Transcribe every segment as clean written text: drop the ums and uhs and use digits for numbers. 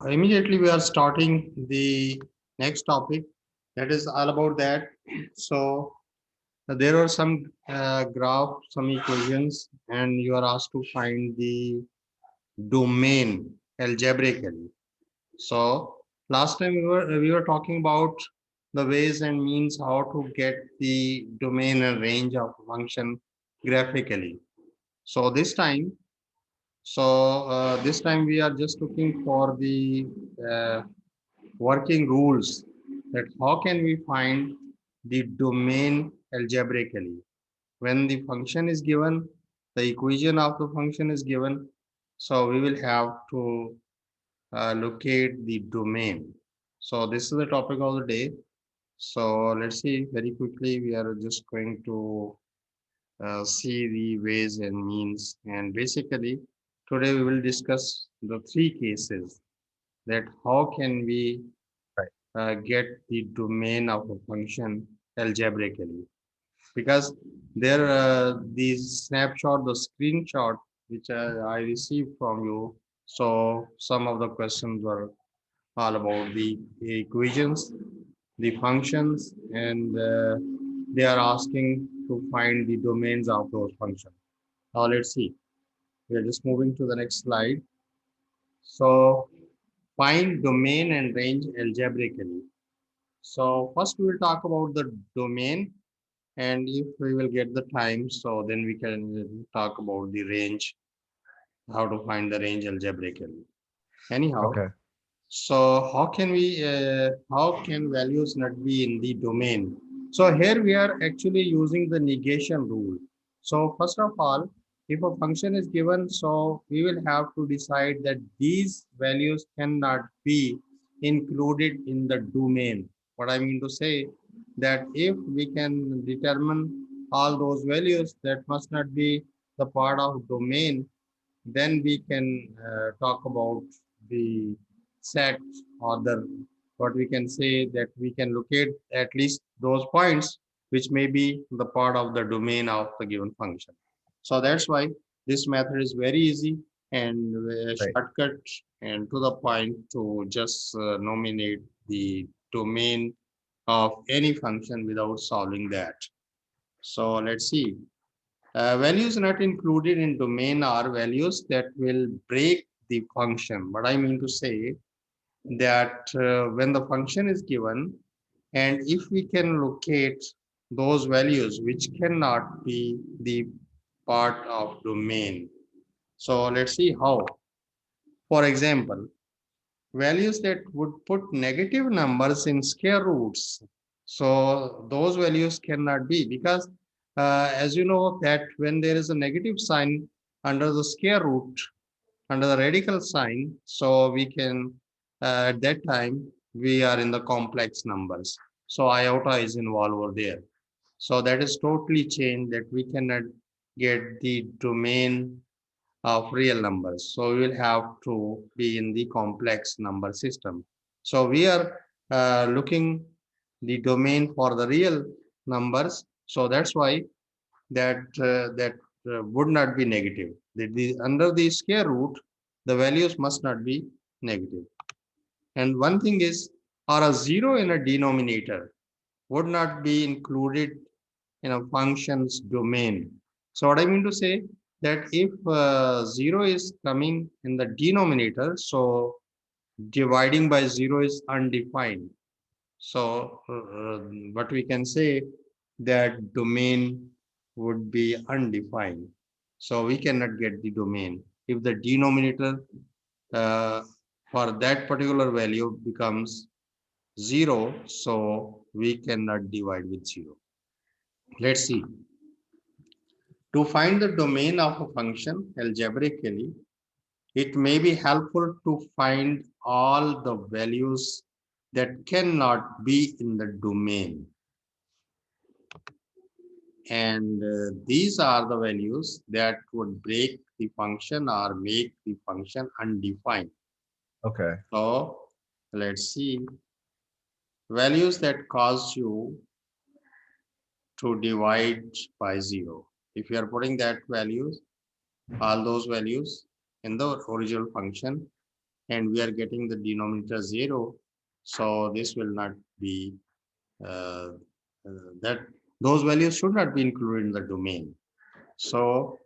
Immediately we are starting the next topic that is all about that. So there are some graph, some equations, and you are asked to find the domain algebraically. So last time we were talking about the ways and means how to get the domain and range of a function graphically. So this time we are just looking for the uh, working rules that how can we find the domain algebraically. When the function is given, the equation of the function is given, so we will have to locate the domain. So this is the topic of the day. So let's see very quickly. We are just going to see the ways and means. And basically, today we will discuss the three cases that how can we Right. get the domain of a function algebraically. Because there, the snapshot, the screenshot which I received from you. So some of the questions were all about the equations, the functions, and they are asking to find the domains of those functions. Now let's see. We are just moving to the next slide. So find domain and range algebraically. So first we will talk about the domain, and if we will get the time, so then we can talk about the range, how to find the range algebraically. Anyhow, Okay. so how can values not be in the domain? So here we are actually using the negation rule. So first of all, if a function is given, so we will have to decide that these values cannot be included in the domain. What I mean to say that if we can determine all those values that must not be the part of domain, then we can talk about the set or the what we can say that we can locate at least those points which may be the part of the domain of the given function. So that's why this method is very easy and Right. shortcut and to the point to just nominate the domain of any function without solving that. So let's see. Values not included in domain are values that will break the function. But I mean to say that when the function is given, and if we can locate those values which cannot be the part of domain. So let's see how. For example, values that would put negative numbers in square roots. So those values cannot be because as you know that when there is a negative sign under the square root, under the radical sign, so we can at that time we are in the complex numbers. So iota is involved over there. So that is totally changed that we cannot get the domain of real numbers. So we will have to be in the complex number system. So we are looking the domain for the real numbers. So that's why that would not be negative. Under the square root, the values must not be negative. And one thing is, or a zero in a denominator would not be included in a function's domain. So what I mean to say that if zero is coming in the denominator, so dividing by zero is undefined. So what we can say that domain would be undefined. So we cannot get the domain. If the denominator uh, for that particular value becomes zero, so we cannot divide with zero. Let's see. To find the domain of a function algebraically, it may be helpful to find all the values that cannot be in the domain. And these are the values that would break the function or make the function undefined. Okay. So let's see values that cause you to divide by zero. If you are putting that values, all those values in the original function, and we are getting the denominator 0. So this will not be uh, that those values should not be included in the domain. So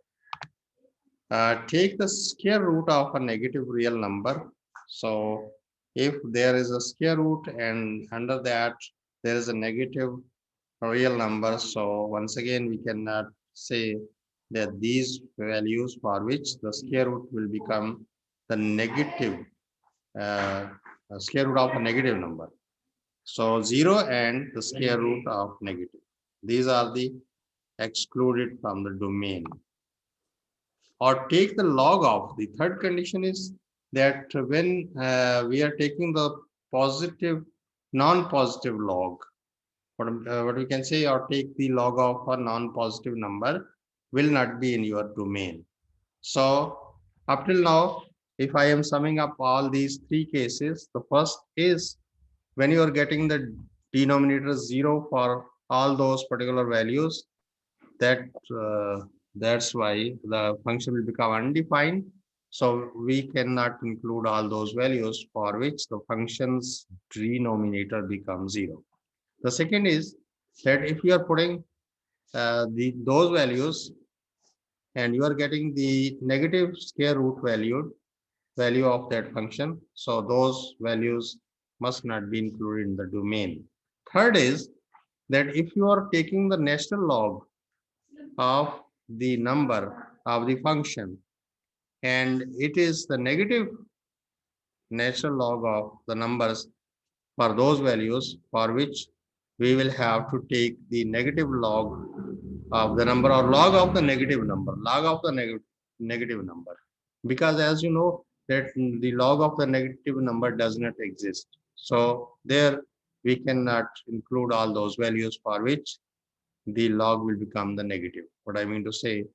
take the square root of a negative real number. So if there is a square root and under that there is a negative real number, so once again we cannot say that these values for which the square root will become the negative uh, square root of a negative number. So 0 and the square root of negative. These are the excluded from the domain. Or take the log of. The third condition is that when we are taking the positive, non-positive log, what we can say, or take the log of a non-positive number will not be in your domain. So up till now, if I am summing up all these three cases, the first is when you are getting the denominator 0 for all those particular values, that that's why the function will become undefined. So we cannot include all those values for which the function's denominator becomes 0. The second is that if you are putting those values and you are getting the negative square root value of that function, so those values must not be included in the domain. Third is that if you are taking the natural log of the number of the function and it is the negative natural log of the numbers for those values for which we will have to take the negative log of the number or log of the negative number, log of the negative number, because as you know that the log of the negative number does not exist. So there we cannot include all those values for which the log will become the negative. What I mean to say,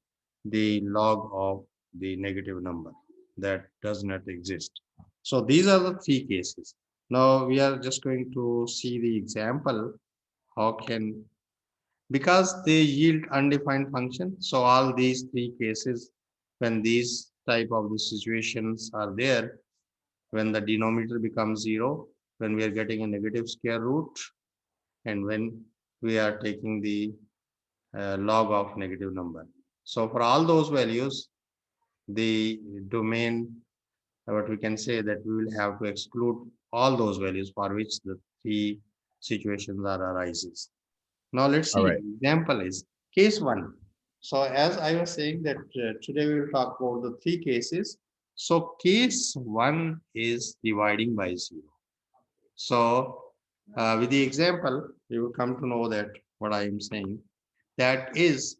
the log of the negative number that does not exist. So these are the three cases. Now we are just going to see the example. How can, because they yield undefined function. So all these three cases, when these type of the situations are there, when the denominator becomes 0, when we are getting a negative square root, and when we are taking the log of negative number. So for all those values, the domain, what we can say that we will have to exclude all those values for which the three situations are arises. Now let's All see, right. example is case 1. So as I was saying that today we will talk about the three cases. So case 1 is dividing by 0. So with the example, you will come to know that what I am saying, that is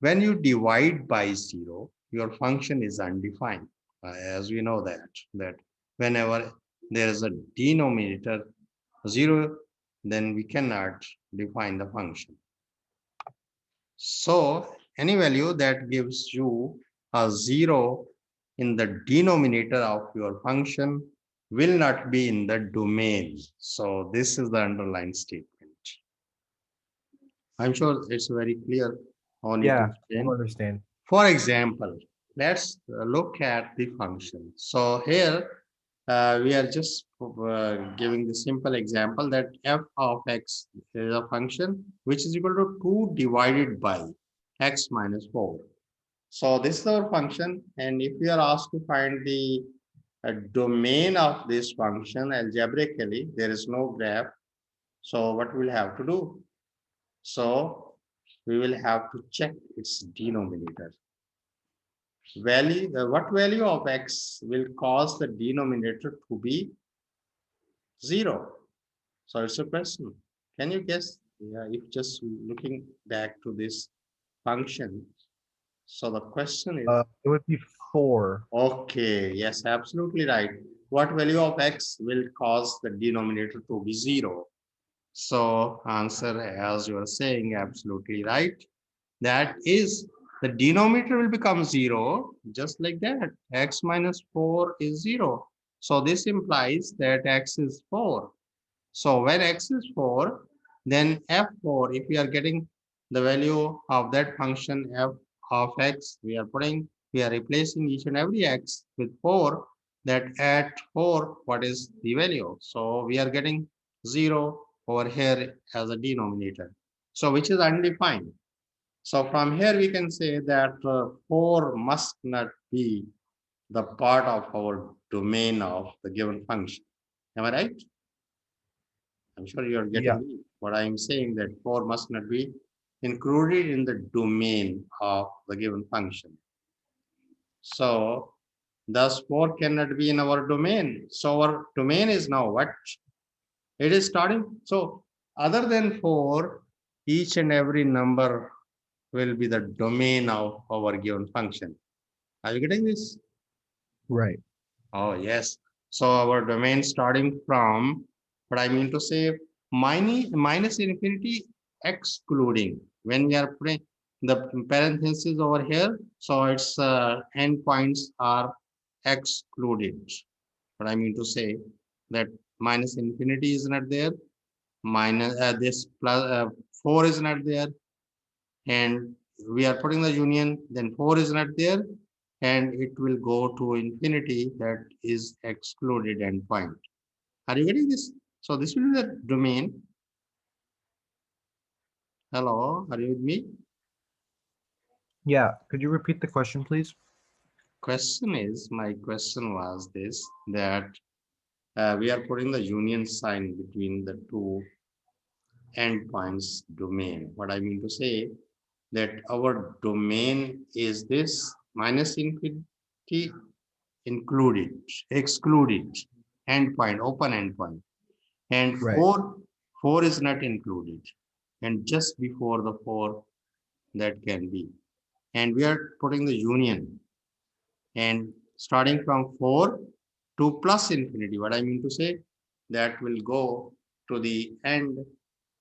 when you divide by 0, your function is undefined. As we know that whenever there is a denominator 0, then we cannot define the function. So any value that gives you a 0 in the denominator of your function will not be in the domain. So this is the underlined statement. I'm sure it's very clear. No need to Yeah, I explain. understand. For example, let's look at the function. So here we are just giving the simple example that f of x is a function which is equal to 2 divided by x minus 4. So this is our function, and if we are asked to find the domain of this function algebraically, there is no graph. So what we'll have to do? So we will have to check its denominator. What value of x will cause the denominator to be 0? So it's a question. Can you guess? Yeah, if just looking back to this function. So the question is, It would be 4. okay, yes, absolutely right. What value of x will cause the denominator to be 0? So answer, as you are saying, absolutely right. That is, the denominator will become 0 just like that. X minus 4 is 0. So this implies that x is 4. So when x is 4, then f4, if we are getting the value of that function f of x, we are replacing each and every x with 4. that at 4, what is the value? So we are getting 0 over here as a denominator. So which is undefined. So from here we can say that 4 must not be the part of our domain of the given function. Am I right? I'm sure you are Yeah. getting me. What I am saying that 4 must not be included in the domain of the given function. So thus 4 cannot be in our domain. So our domain is now what? It is starting. So other than 4, each and every number will be the domain of our given function. Are you getting this? Right. Oh, yes. So our domain starting from, what I mean to say, minus infinity excluding. When we are putting the parentheses over here, so its endpoints are excluded. What I mean to say that minus infinity is not there, minus this plus 4 is not there, and we are putting the union, then 4 is not there, and it will go to infinity, that is excluded endpoint. Are you getting this? So this will be the domain. Hello, are you with me? Yeah. Could you repeat the question, please? My question was this, that we are putting the union sign between the two endpoints domain. What I mean to say that our domain is this minus infinity included, excluded, endpoint, open endpoint, and Right. 4 is not included, and just before the 4 that can be, and we are putting the union, and starting from 4 to plus infinity. What I mean to say, that will go to the end,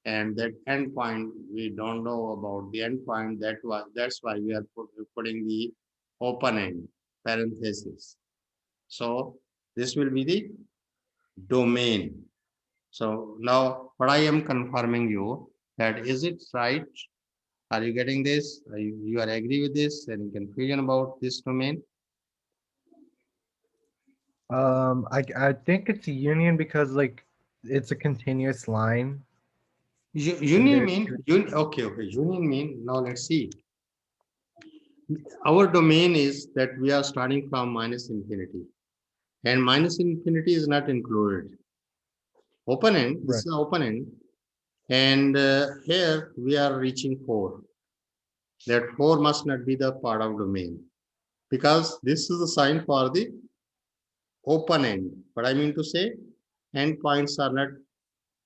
and that endpoint we don't know about the endpoint. That's why we are putting the open end parenthesis. So this will be the domain. So now what I am confirming you, that is it right? Are you getting this? You are agree with this? Any confusion about this domain? I think it's a union because like it's a continuous line and Union there's mean okay. Union mean, now let's see. Our domain is that we are starting from minus infinity, and minus infinity is not included. Open end. This right. is open end, and here we are reaching 4. That 4 must not be the part of domain, because this is the sign for the open end. But I mean to say, endpoints are not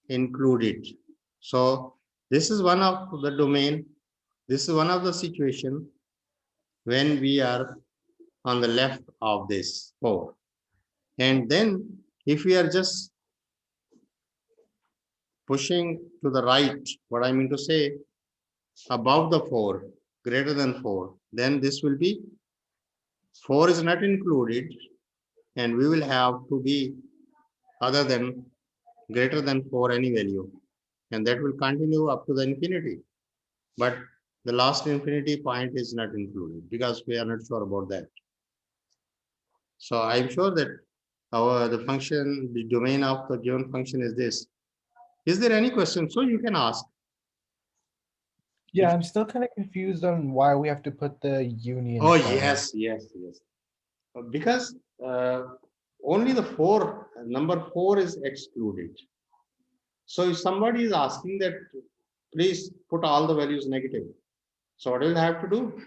included. So this is one of the domain. This is one of the situation when we are on the left of this 4. And then if we are just pushing to the right, what I mean to say, above the 4, greater than 4, then this will be 4 is not included, and we will have to be other than greater than 4 any value, and that will continue up to the infinity. But the last infinity point is not included because we are not sure about that. So I'm sure that the function, the domain of the given function is this. Is there any question? So you can ask. Yeah, If I'm still kind of confused on why we have to put the union oh sign. yes. Because only the 4 number 4 is excluded. So if somebody is asking that, please put all the values negative. So what will have to do?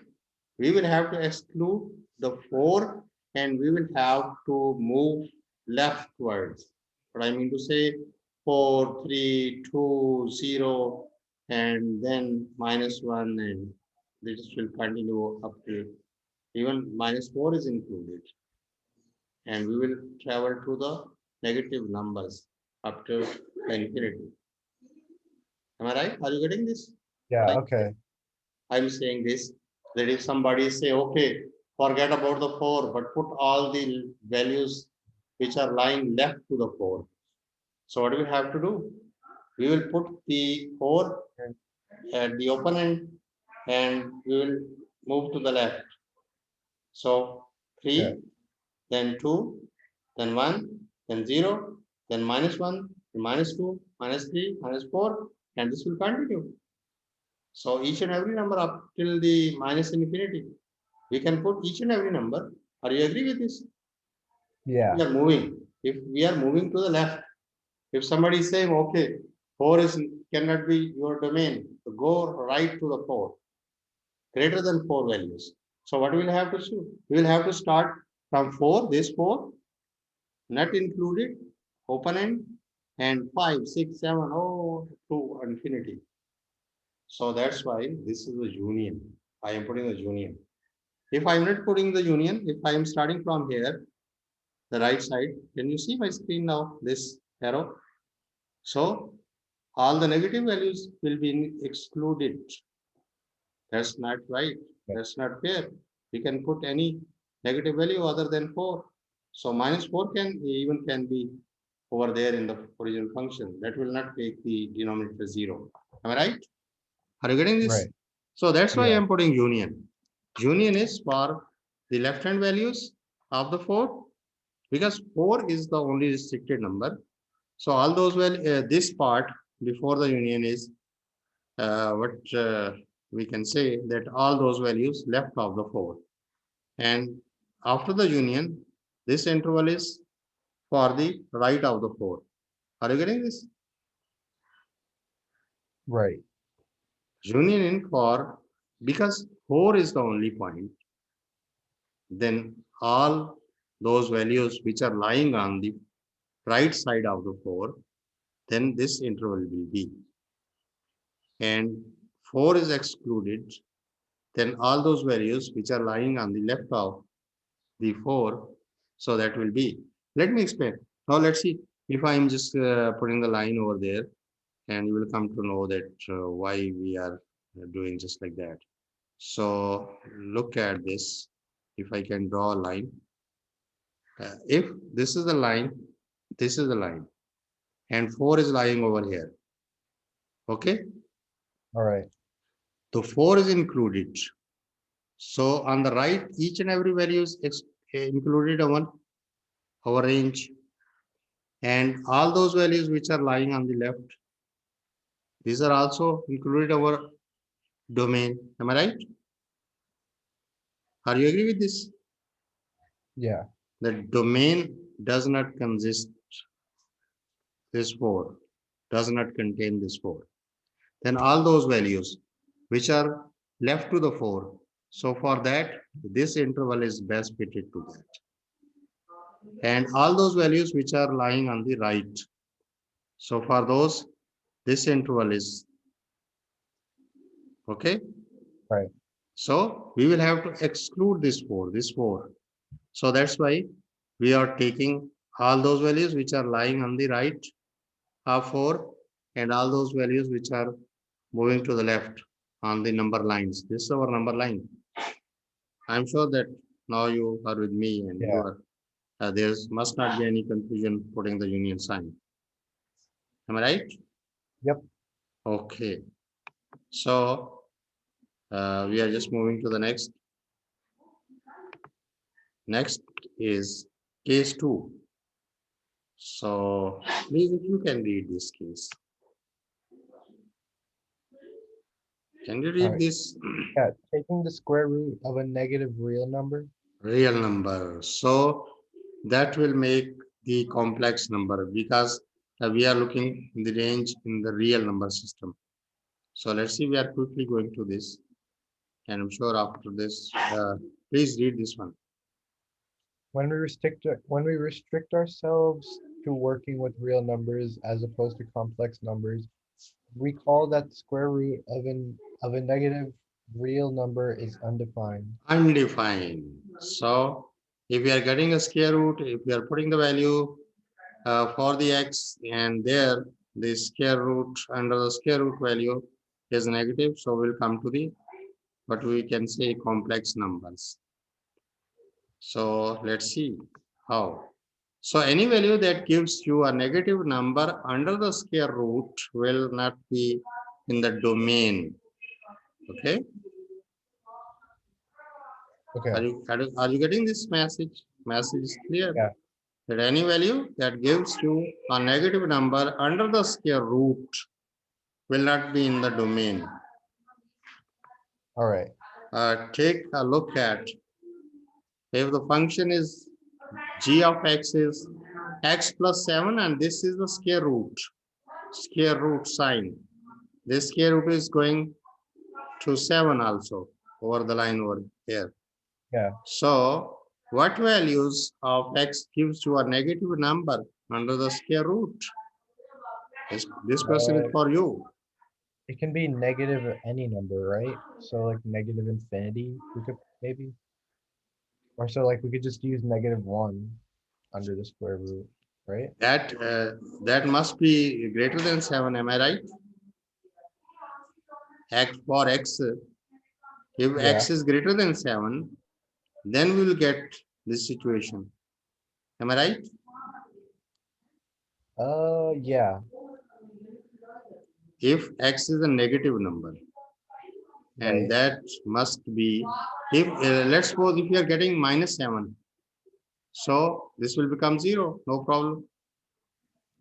We will have to exclude the 4, and we will have to move leftwards. What I mean to say, 4, 3, 2, 0, and then minus 1, and this will continue up to even minus 4 is included, and we will travel to the negative numbers up to infinity. Am I right? Are you getting this? What Yeah, I'm saying? okay. I'm saying this, that if somebody say, okay, forget about the 4, but put all the values which are lying left to the 4. So what do we have to do? We will put the 4 at the open end, and we will move to the left. So Okay. 3, then 2, then 1, then 0, then -1, then -2, -3, -4, and this will continue. So each and every number up till the minus infinity, we can put each and every number. Are you agree with this? Yeah. We are moving. If we are moving to the left, if somebody is saying, okay, 4 is cannot be your domain, so go right to the 4, greater than 4 values. So what we will have to do? We will have to start from 4, this 4, not included, open end, and 5, 6, 7, oh, to infinity. So that's why this is the union. I am putting the union. If I'm not putting the union, if I am starting from here, the right side, can you see my screen now? This arrow. So all the negative values will be excluded. That's not right. That's not fair. We can put any negative value other than 4. So -4 can be over there in the original function. That will not take the denominator 0. Am I right? Are you getting this? Right. So that's why Yeah. I'm putting union. Union is for the left hand values of the 4 because 4 is the only restricted number. So all those this part before the union is what we can say that all those values left of the 4. And after the union, this interval is for the right of the 4. Are you getting this? Right. Union in for because 4 is the only point, then all those values which are lying on the right side of the 4, then this interval will be. And 4 is excluded, then all those values which are lying on the left of the 4, so that will be. Let me explain. Now let's see if I am just putting the line over there, and you will come to know that why we are doing just like that. So look at this. If I can draw a line, if this is the line, this is the line, and 4 is lying over here. Okay, All right. the 4 is included. So on the right, each and every value is included on our range, and all those values which are lying on the left, these are also included our domain. Am I right? Are you agree with this? Yeah. The domain does not consist this 4, does not contain this 4. Then all those values which are left to the 4. So for that, this interval is best fitted to that. And all those values which are lying on the right. So for those, this interval is okay. Right. So we will have to exclude this 4, this 4. So that's why we are taking all those values which are lying on the right of 4 and all those values which are moving to the left on the number lines. This is our number line. I'm sure that now you are with me and you Yeah. are there must not be any confusion putting the union sign. Am I right? Yep. Okay. So we are just moving to the next. Next is case 2. So please, if you can read this case. Can you All read right. this? Yeah. Taking the square root of a negative real number. Real number. So that will make the complex number because we are looking in the range in the real number system. So let's see, we are quickly going to this. And I'm sure after this, please read this one. When we restrict ourselves to working with real numbers as opposed to complex numbers, we call that square root of a negative real number is undefined. Undefined. So if we are getting a square root, if we are putting the value for the x and there the square root under the square root value is negative, so we'll come to the what we can say complex numbers. So let's see how. So any value that gives you a negative number under the square root will not be in the domain. Okay. Okay. Are you getting this message? Message is clear. Yeah. that any value that gives you a negative number under the square root will not be in the domain. All right. Take a look at if the function is g of x is x plus 7 and this is the square root sign. This square root is going to 7 also over the line over here. Yeah. So what values of x gives you a negative number under the square root? This question is Uh, for you. it can be negative any number, right? So like negative infinity, we could maybe, or so like we could just use -1 under the square root, right? That must be greater than 7, am I right? X for x, if Yeah. x is greater than 7, then we will get this situation. Am I right? Yeah. If x is a negative number, and Right. that must be, if let's suppose if you are getting -7, so this will become 0, no problem.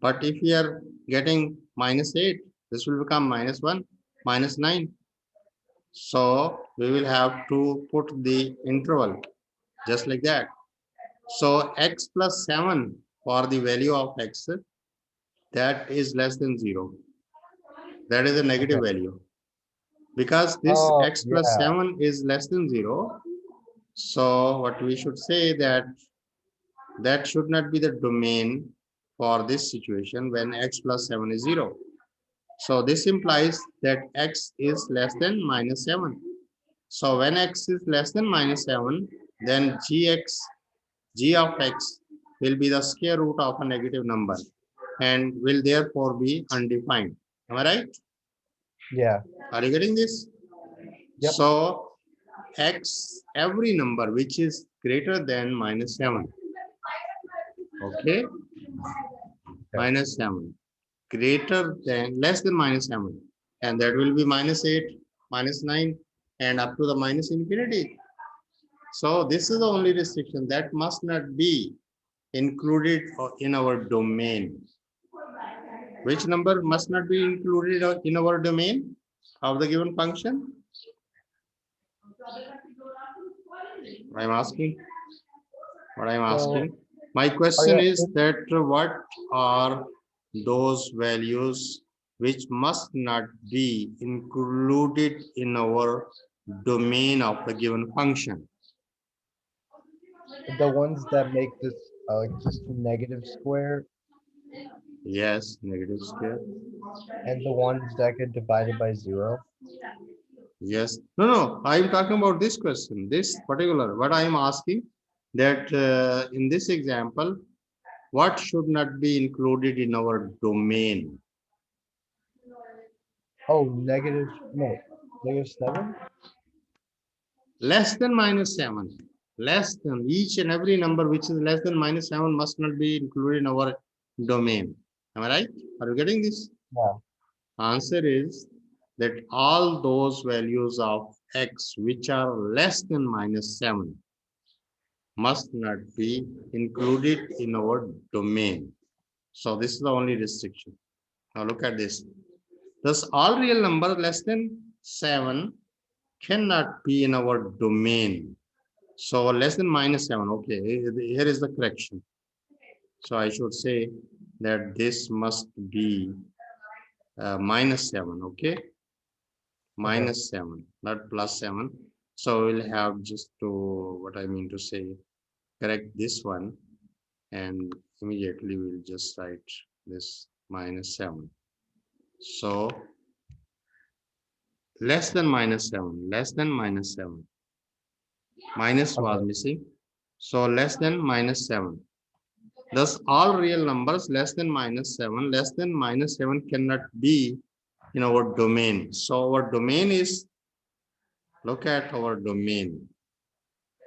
But if we are getting -8, this will become -1, -9. So we will have to put the interval just like that. So x plus 7 for the value of x, that is less than 0. That is a Okay. negative value. Because this Oh, x plus yeah. 7 is less than 0. So what we should say that that should not be the domain for this situation when x plus 7 is 0. So this implies that x is less than -7. So when x is less than -7, then g of x will be the square root of a negative number and will therefore be undefined. Am I right? Yeah. Are you getting this? Yep. So x, every number which is greater than -7, okay, Okay. -7, greater than, less than -7, and that will be -8, -9, and up to the minus infinity. So this is the only restriction that must not be included in our domain. Which number must not be included in our domain of the given function? I'm asking. What I'm So, asking. My oh question yeah, is that what are those values which must not be included in our domain of the given function? the ones that make this like just negative square, Yes, negative square. and the ones that get divided by 0. Yes. No, no, I'm talking about this question, this particular. What I'm asking that in this example, what should not be included in our domain? Oh, negative, no, -7? Less than -7. Less than each and every number which is less than -7 must not be included in our domain. Am I right? Are you getting this? Yeah. Answer is that all those values of x which are less than -7 must not be included in our domain. So this is the only restriction. Now look at this. Thus all real numbers less than 7 cannot be in our domain. So less than -7. Okay, here is the correction. So I should say that this must be -7. Okay, Okay. -7, not +7. So we'll have just to, what I mean to say, correct this one, and immediately we'll just write this -7. So less than -7, less than -7. Minus was Okay. missing. So less than -7. Thus, all real numbers less than -7 cannot be in our domain. So our domain is, look at our domain.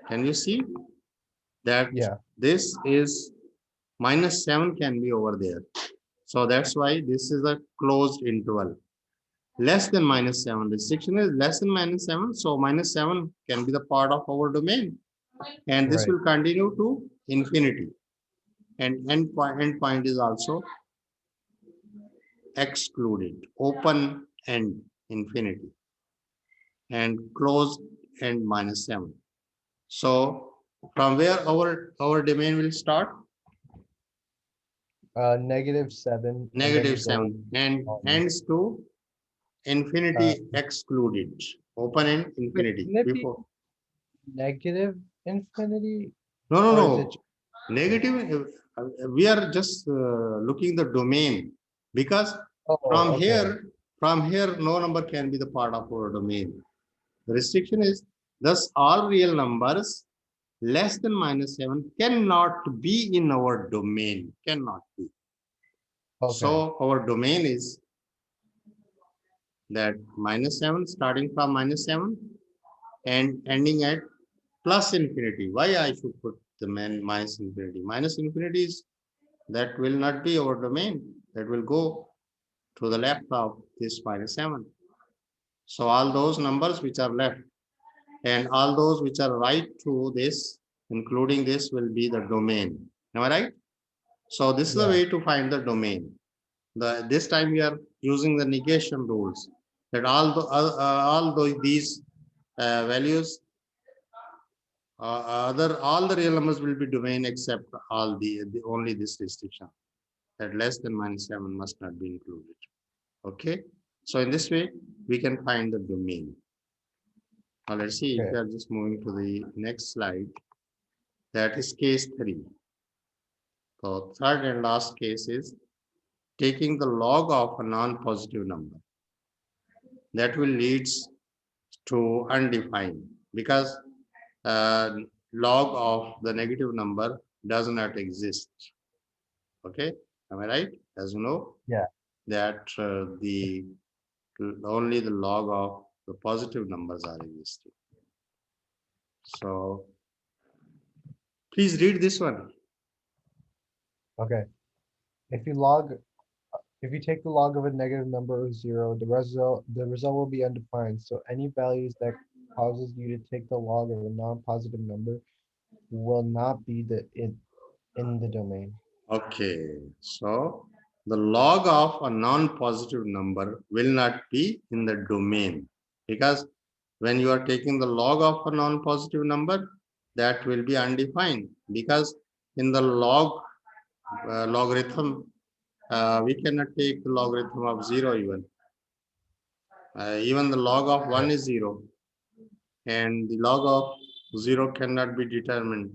Can you see that Yeah. this is -7 can be over there. So that's why this is a closed interval. Less than -7. Restriction is less than -7. So -7 can be the part of our domain. And this Right. will continue to infinity. and end point is also excluded. Open end infinity and close end -7. So from where our domain will start? -7, and then we go -7 and on. ends to Uh, infinity excluded. Open end Wait, infinity can it be before. negative infinity, No, no, or no. is it just negative? Negative. We are just looking the domain because Oh, from okay. here, no number can be the part of our domain. The restriction is thus all real numbers less than -7 cannot be in our domain. Cannot be. Okay. So our domain is that -7 starting from -7 and ending at plus infinity. Why I should put the minus infinity? Minus infinity is that will not be our domain. That will go to the left of this -7. So all those numbers which are left and all those which are right to this, including this, will be the domain. Am I right? So this is the Yeah. way to find the domain. This time we are using the negation rules that these values all the real numbers will be domain except the only this restriction that less than -7 must not be included. Okay, so in this way we can find the domain. Now let's see if Okay. we are just moving to the next slide. That is case 3. So third and last case is taking the log of a non-positive number. That will leads to undefined because uh, log of the negative number does not exist. Okay, am I right? As you know Yeah. that the only the log of the positive numbers are existing. So please read this one. Okay. If you log, if you take the log of a negative number of 0, the result will be undefined. So any values that causes you to take the log of a non-positive number will not be in the domain. Okay, so the log of a non-positive number will not be in the domain because when you are taking the log of a non-positive number, that will be undefined because in the logarithm, we cannot take the logarithm of 0 even. Even the log of 1 Okay. is 0 and the log of 0 cannot be determined.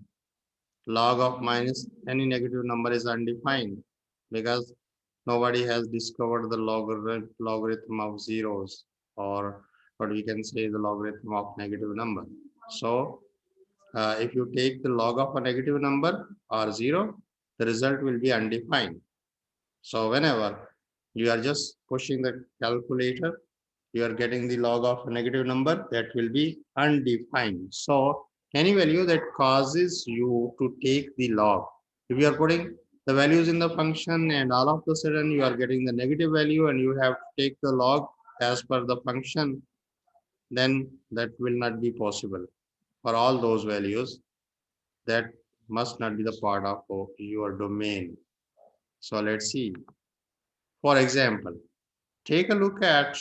Log of minus any negative number is undefined because nobody has discovered the logarithm of zeros or what we can say the logarithm of negative number. So if you take the log of a negative number or 0, the result will be undefined. So whenever you are just pushing the calculator, you are getting the log of a negative number that will be undefined. So any value that causes you to take the log, if you are putting the values in the function and all of a sudden you are getting the negative value and you have to take the log as per the function, then that will not be possible for all those values. That must not be the part of your domain. So let's see. For example, take a look at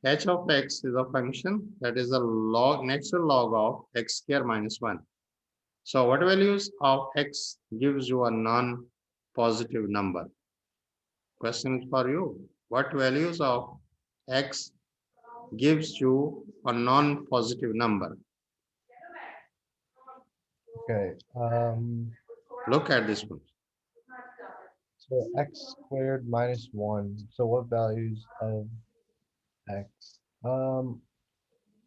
h of x is a function that is a natural log of x square minus 1. So what values of x gives you a non-positive number? Question is for you. What values of x gives you a non-positive number? Okay. Look at this one. So x squared minus 1. So what values of x?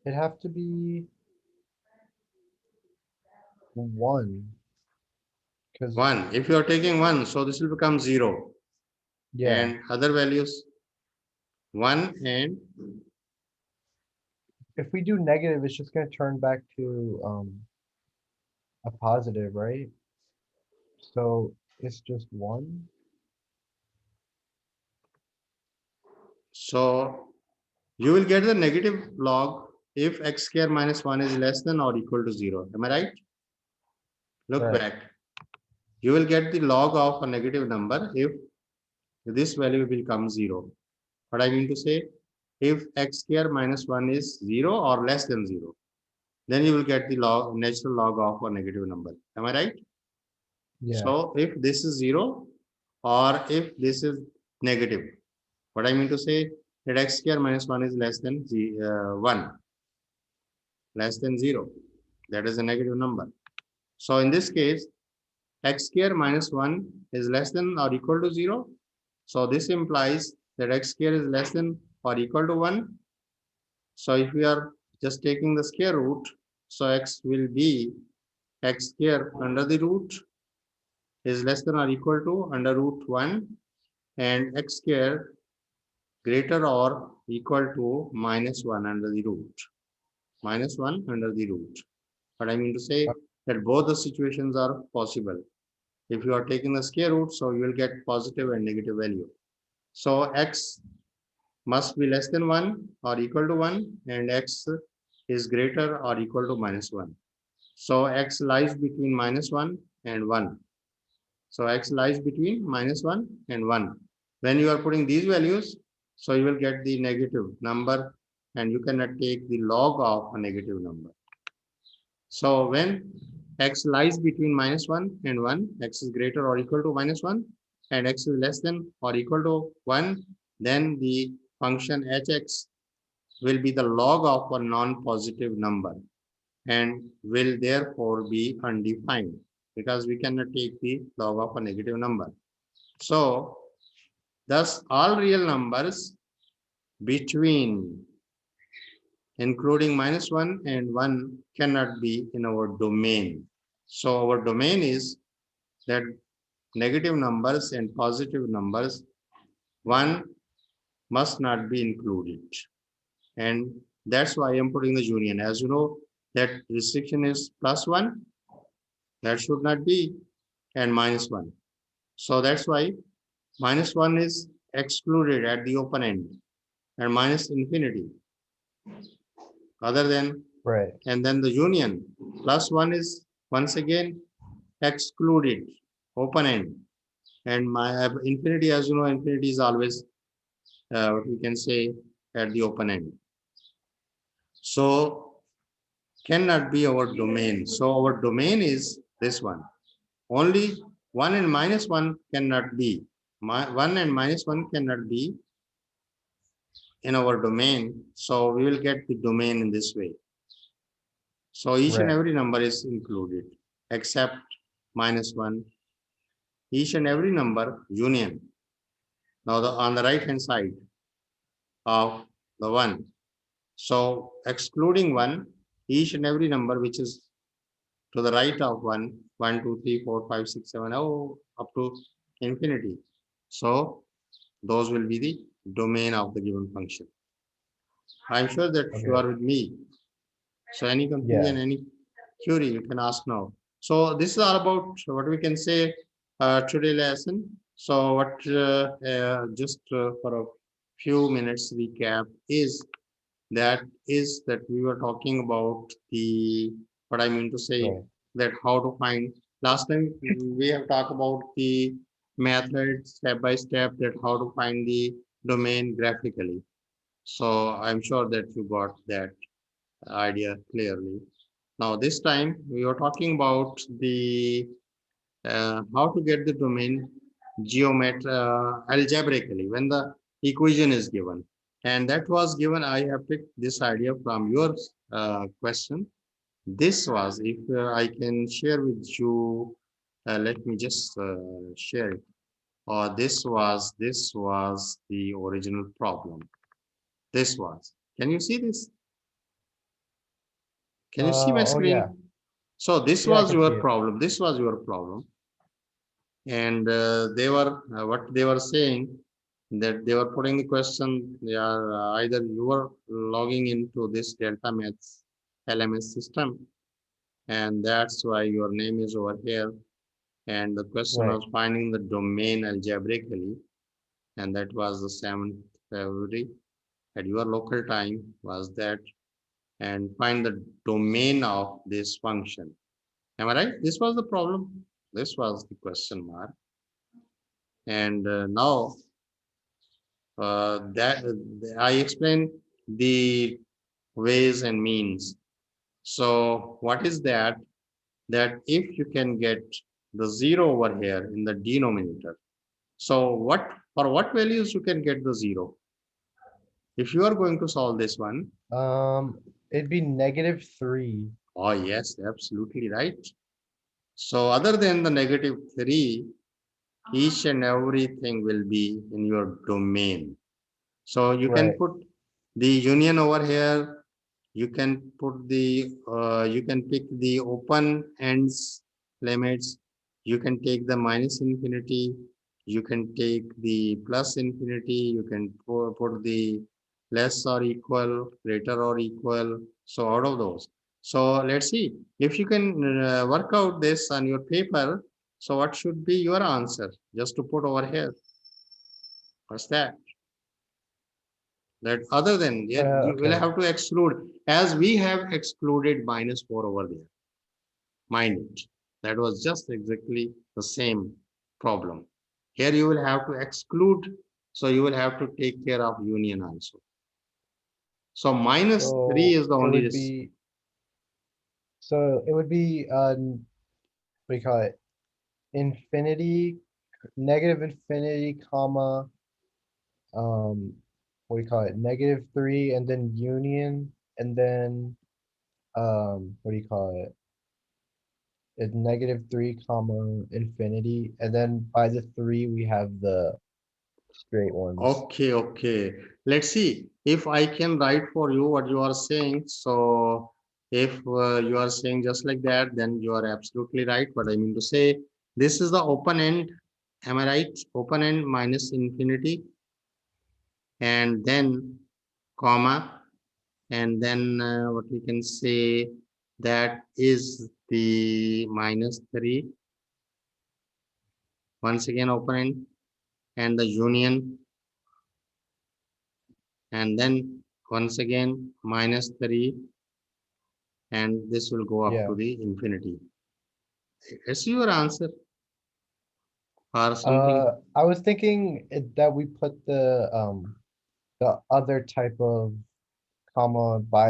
It have to be 1, because 1. If you are taking 1, so this will become 0. yeah, And other values 1 and if we do negative, it's just gonna turn back to a positive, right? So it's just 1. so you will get the negative log if x square minus 1 is less than or equal to 0. Am I right? Look Right. back. You will get the log of a negative number if this value will come 0. What I mean to say, if x square minus 1 is 0 or less than 0, then you will get the log, natural log of a negative number. Am I right? Yeah. So if this is 0 or if this is negative, what I mean to say that x square minus 1 is less than 1, less than 0. That is a negative number. So in this case, x square minus 1 is less than or equal to 0. So this implies that x square is less than or equal to 1. So if we are just taking the square root, so x will be x square under the root is less than or equal to under root 1, and x square greater or equal to minus 1 under the root. Minus 1 under the root. But I mean to say that both the situations are possible. If you are taking the square root, so you will get positive and negative value. So x must be less than 1 or equal to 1, and x is greater or equal to minus 1. So x lies between minus 1 and 1. So x lies between minus 1 and 1. When you are putting these values, so you will get the negative number, and you cannot take the log of a negative number. So when x lies between minus 1 and 1, x is greater or equal to minus 1, and x is less than or equal to 1, then the function hx will be the log of a non-positive number and will therefore be undefined, because we cannot take the log of a negative number. So thus all real numbers between including minus 1 and 1 cannot be in our domain. So our domain is that negative numbers and positive numbers, one must not be included. And that's why I'm putting the union. As you know, that restriction is plus 1, that should not be, and minus 1. So that's why minus 1 is excluded at the open end, and minus infinity other than, Right. and then the union plus 1 is once again excluded open end, and my infinity, as you know, infinity is always what we can say at the open end. So cannot be our domain. So our domain is this one. Only 1 and minus 1 cannot be. 1 and minus 1 cannot be in our domain. So we will get the domain in this way. So each and Right. every number is included except minus 1. Each and every number union. Now on the right hand side of the 1. So excluding 1, each and every number which is to the right of 1, 1, 2, 3, 4, 5, 6, 7, up to infinity. So those will be the domain of the given function. I'm sure that you Okay. are with me. So any Yeah. confusion, any query, you can ask now. So this is all about what we can say today lesson. So what just for a few minutes recap is that we were talking about the, what I mean to say, Right. that how to find. Last time we have talked about the method step by step, that how to find the domain graphically. So I'm sure that you got that idea clearly. Now this time we are talking about the how to get the domain algebraically when the equation is given. And that was given, I have picked this idea from your question. This was, if I can share with you, let me just share it. Or this was the original problem. This was. Can you see this? Can you see my Oh yeah. screen? So this Yeah, I was can see your it. problem. This was your problem. And they were what they were saying, that they were putting the question. They are either you were logging into this Delta Maths LMS system, and that's why your name is over here. And the question Right. was finding the domain algebraically, and that was the 7th February at your local time was that, and find the domain of this function. Am I right? This was the problem. This was the question mark. And now that I explained the ways and means. So what is that? That if you can get the zero over here in the denominator. So for what values you can get the zero? If you are going to solve this one, It'd be -3. oh yes, absolutely right. So other than the -3, each and everything will be in your domain. So you can Right. put the union over here. You can put you can pick the open ends limits. You can take the minus infinity. You can take the plus infinity. You can put the less or equal, greater or equal. So out of those. So let's see if you can work out this on your paper. So what should be your answer? Just to put over here. What's that? That other than, yeah, you will Okay. have to exclude, as we have excluded -4 over there. Mind it. That was just exactly the same problem. Here you will have to exclude, so you will have to take care of union also. So -3 So is the it only would risk. be what do you call it? Infinity, -infinity, comma, um, what do you call it? -3, and then union, and then what do you call it? It's -3, comma, infinity, and then by the three we have the straight ones. Okay, okay. Let's see if I can write for you what you are saying. So if you are saying just like that, then you are absolutely right. But I mean to say, this is the open end. Am I right? Open end minus infinity, and then comma, and then what we can say, that is the -3. Once again, open end and the union, and then once again -3, and this will go up Yeah. to the infinity. Is your answer or something? I was thinking that we put the other type of comma by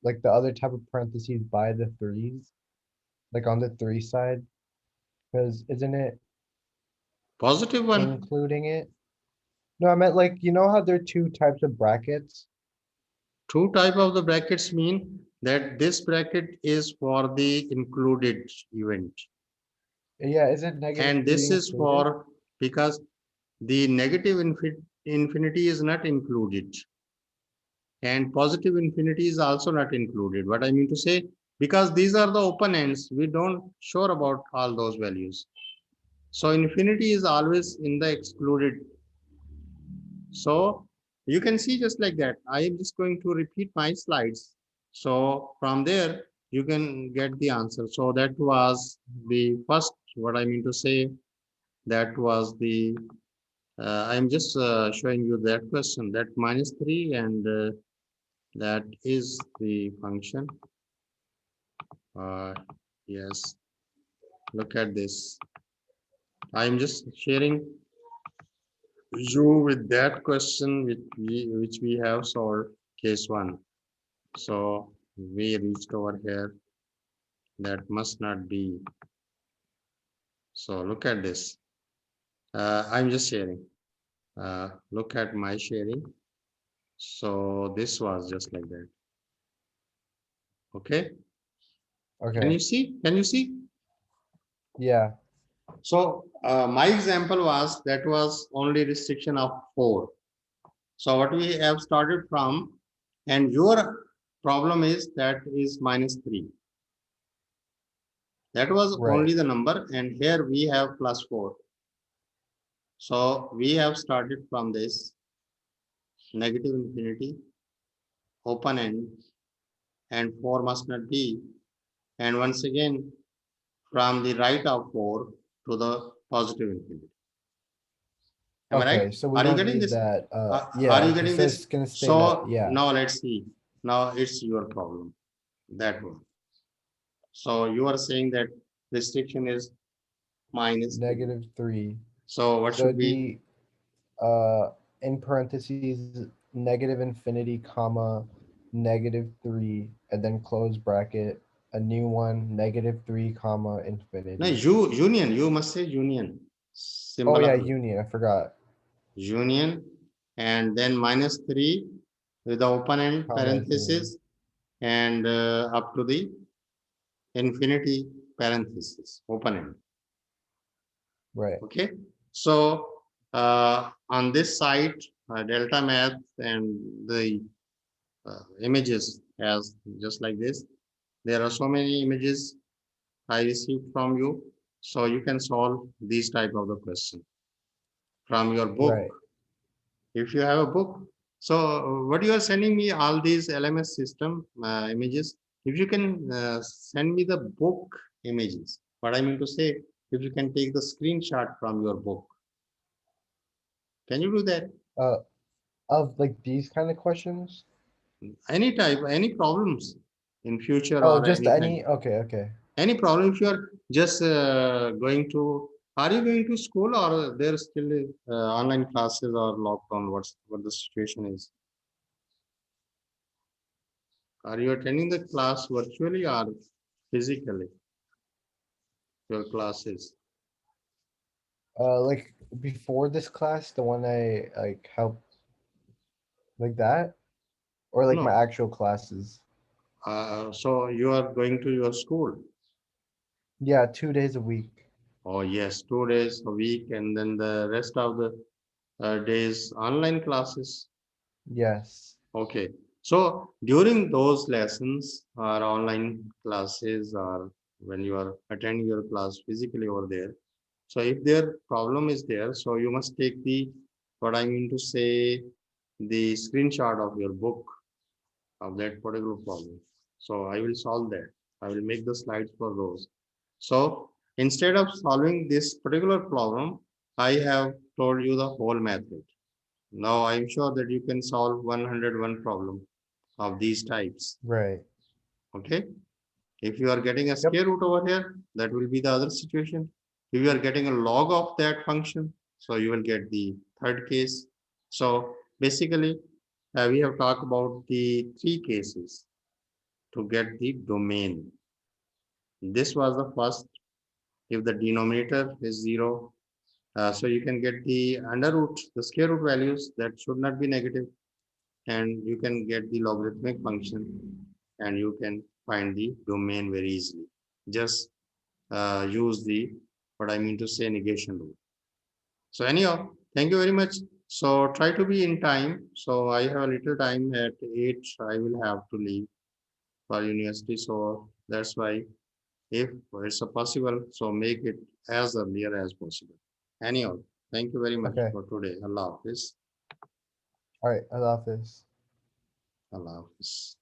like the other type of parentheses by the threes, like on the three side, because isn't it Positive one. including it? No, I meant like you know how there are two types of brackets? Two type of the brackets mean that this bracket is for the included event, Yeah, isn't negative and three this is included? for because the negative infinity is not included, and positive infinity is also not included. What I mean to say, because these are the open ends, we don't sure about all those values. So infinity is always in the excluded. So you can see just like that. I am just going to repeat my slides. So from there, you can get the answer. So that was the first, what I mean to say, that was the, I'm just showing you that question, that -3, and that is the function. Uh, yes, look at this. I'm just sharing you with that question which we have solved case one. So we reached over here. That must not be. So look at this. I'm just sharing. Look at my sharing. So this was just like that. Okay. Can you Okay. see? Can you see? Yeah. So my example was that was only restriction of 4. So what we have started from, and your problem is that is -3. That was only Right. the number, and here we have +4. So we have started from this negative infinity, open end, and 4 must not be. And once again, from the right of 4 to the positive infinity. Am I right? Okay, so we Are you don't getting need this? that. Are Yeah, you it getting says this? it's gonna stay that. So Yeah. now let's see. Now it's your problem. That one. So you are saying that restriction is minus 3. negative 3. So what So should it'd be? be in parentheses negative infinity comma negative 3 and then close bracket a new one negative 3 comma No, infinity. union. You must say union. Oh Symbol yeah, of union. I forgot. union, and then minus 3 with the open end Comma infinity. parenthesis, and up to the infinity parenthesis, open end. Right. Okay. So on this site, delta math and the images as just like this. There are so many images I received from you. So you can solve these type of the question from your book. Right. If you have a book, so what you are sending me all these LMS system images. If you can send me the book images, what I mean to say, if you can take the screenshot from your book, can you do that? Uh of like these kind of questions? Any type, any problems in future Oh, or just anything, any okay, okay. any problem if you are just going to, are you going to school or there still online classes or lockdown, what the situation is? Are you attending the class virtually or physically, your classes? Like before this class, the one I like helped like that, or like my No. actual classes. So you are going to your school? Yeah, 2 days a week. Oh yes, 2 days a week, and then the rest of the days online classes. Yes. Okay. So during those lessons or online classes, or when you are attending your class physically over there, so if their problem is there, so you must take the, what I mean to say, the screenshot of your book of that particular problem. So I will solve that. I will make the slides for those. So instead of solving this particular problem, I have told you the whole method. Now I'm sure that you can solve 101 problem of these types. Right. Okay. If you are getting a Yep. square root over here, that will be the other situation. If you are getting a log of that function, so you will get the third case. So basically, we have talked about the three cases to get the domain. This was the first. If the denominator is 0, so you can get the under root, the square root values that should not be negative, and you can get the logarithmic function, and you can find the domain very easily. Just use the, what I mean to say, negation rule. So anyhow, thank you very much. So try to be in time. So I have a little time at 8. I will have to leave for university. So that's why, if it's a possible, so make it as earlier as possible. Anyhow, thank you very much Okay. for today. Allah Hafiz. All right. I love this. Allah Hafiz.